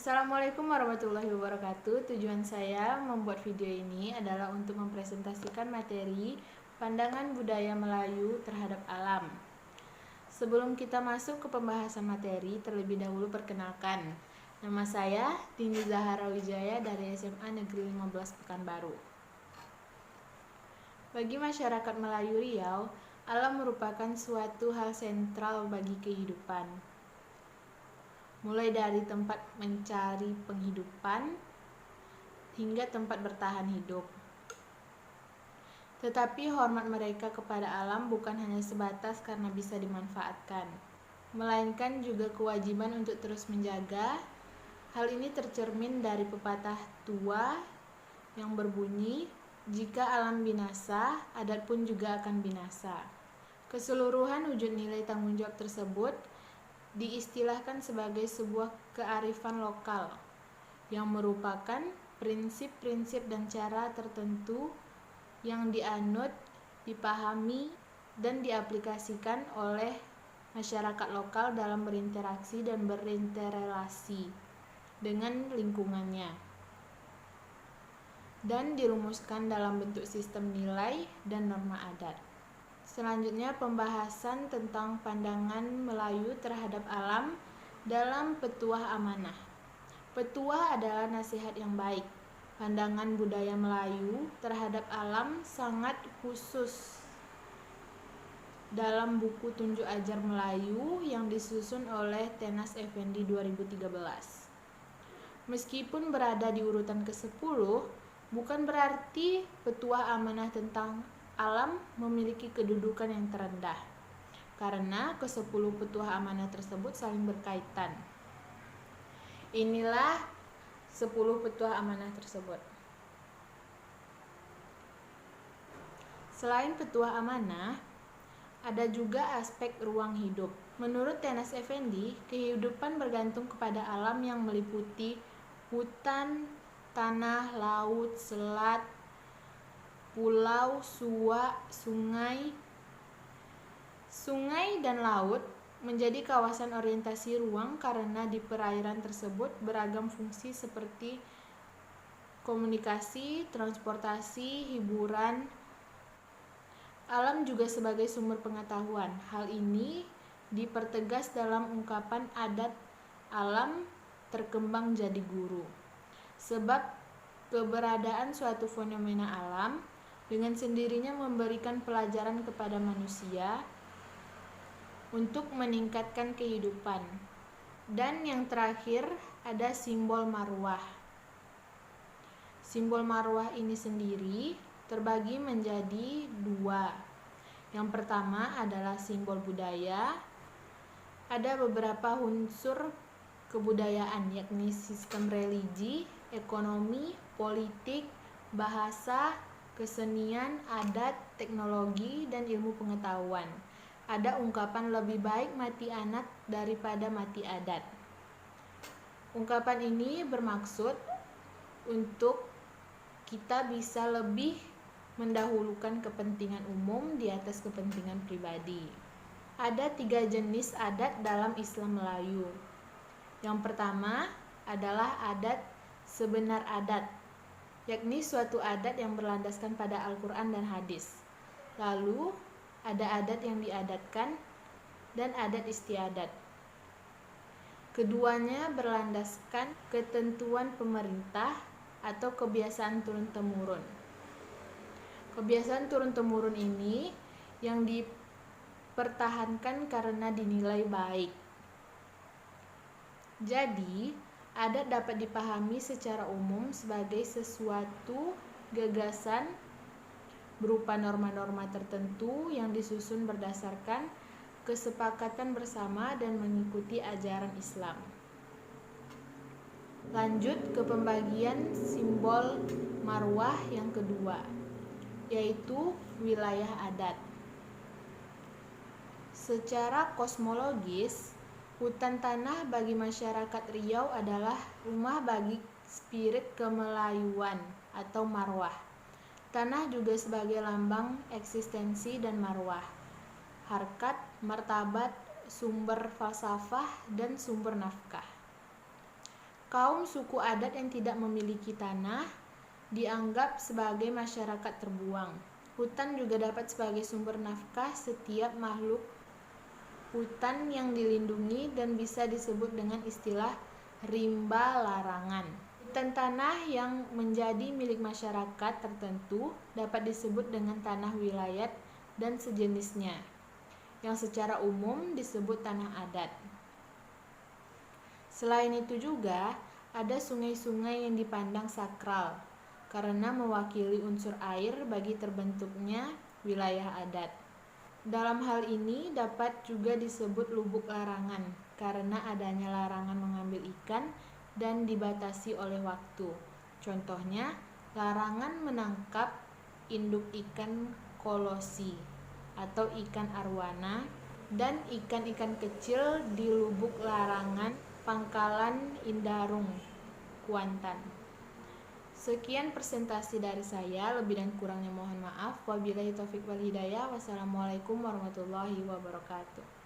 Assalamualaikum warahmatullahi wabarakatuh. Tujuan saya membuat video ini adalah untuk mempresentasikan materi pandangan budaya Melayu terhadap alam. Sebelum kita masuk ke pembahasan materi, terlebih dahulu perkenalkan. Nama saya Dini Zahara Wijaya dari SMA Negeri 15 Pekanbaru. Bagi masyarakat Melayu Riau, alam merupakan suatu hal sentral bagi kehidupan. Mulai dari tempat mencari penghidupan hingga tempat bertahan hidup. Tetapi hormat mereka kepada alam bukan hanya sebatas karena bisa dimanfaatkan, melainkan juga kewajiban untuk terus menjaga. Hal ini tercermin dari pepatah tua yang berbunyi, jika alam binasa, adat pun juga akan binasa. Keseluruhan wujud nilai tanggung jawab tersebut diistilahkan sebagai sebuah kearifan lokal yang merupakan prinsip-prinsip dan cara tertentu yang dianut, dipahami, dan diaplikasikan oleh masyarakat lokal dalam berinteraksi dan berinterelasi dengan lingkungannya, dan dirumuskan dalam bentuk sistem nilai dan norma adat. Selanjutnya, pembahasan tentang pandangan Melayu terhadap alam dalam Petuah Amanah. Petuah adalah nasihat yang baik. Pandangan budaya Melayu terhadap alam sangat khusus dalam buku Tunjuk Ajar Melayu yang disusun oleh Tenas Effendi 2013. Meskipun berada di urutan ke-10, bukan berarti Petuah Amanah tentang alam memiliki kedudukan yang terendah, karena ke-10 petuah amanah tersebut saling berkaitan. Inilah 10 petuah amanah tersebut. Selain petuah amanah, ada juga aspek ruang hidup. Menurut Tenas Effendi, kehidupan bergantung kepada alam yang meliputi hutan, tanah, laut, selat, pulau, sungai dan laut menjadi kawasan orientasi ruang karena di perairan tersebut beragam fungsi seperti komunikasi, transportasi, hiburan. Alam juga sebagai sumber pengetahuan. Hal ini dipertegas dalam ungkapan adat alam terkembang jadi guru. Sebab keberadaan suatu fenomena alam dengan sendirinya memberikan pelajaran kepada manusia untuk meningkatkan kehidupan. Dan yang terakhir ada simbol marwah. Simbol marwah ini sendiri terbagi menjadi 2. Yang pertama adalah simbol budaya. Ada beberapa unsur kebudayaan, yakni sistem religi, ekonomi, politik, bahasa, kesenian, adat, teknologi, dan ilmu pengetahuan. Ada ungkapan lebih baik mati anak daripada mati adat. Ungkapan ini bermaksud untuk kita bisa lebih mendahulukan kepentingan umum di atas kepentingan pribadi. Ada 3 jenis adat dalam Islam Melayu. Yang pertama adalah adat sebenar adat, yakni suatu adat yang berlandaskan pada Al-Quran dan hadis. Lalu ada adat yang diadatkan dan adat istiadat. Keduanya berlandaskan ketentuan pemerintah atau kebiasaan turun-temurun. Kebiasaan turun-temurun ini yang dipertahankan karena dinilai baik. Jadi, adat dapat dipahami secara umum sebagai sesuatu gagasan berupa norma-norma tertentu yang disusun berdasarkan kesepakatan bersama dan mengikuti ajaran Islam. Lanjut ke pembagian simbol marwah yang kedua, yaitu wilayah adat. Secara kosmologis, hutan tanah bagi masyarakat Riau adalah rumah bagi spirit kemelayuan atau marwah. Tanah juga sebagai lambang eksistensi dan marwah, harkat, martabat, sumber falsafah, dan sumber nafkah. Kaum suku adat yang tidak memiliki tanah dianggap sebagai masyarakat terbuang. Hutan juga dapat sebagai sumber nafkah setiap makhluk hutan yang dilindungi dan bisa disebut dengan istilah rimba larangan. Hutan tanah yang menjadi milik masyarakat tertentu dapat disebut dengan tanah wilayat dan sejenisnya, yang secara umum disebut tanah adat. Selain itu juga, ada sungai-sungai yang dipandang sakral karena mewakili unsur air bagi terbentuknya wilayah adat. Dalam hal ini dapat juga disebut lubuk larangan karena adanya larangan mengambil ikan dan dibatasi oleh waktu. Contohnya, larangan menangkap induk ikan kolosi atau ikan arwana dan ikan-ikan kecil di lubuk larangan Pangkalan Indarung, Kuantan. Sekian presentasi dari saya, lebih dan kurangnya mohon maaf. Wabillahi taufiq wal hidayah. Wassalamualaikum warahmatullahi wabarakatuh.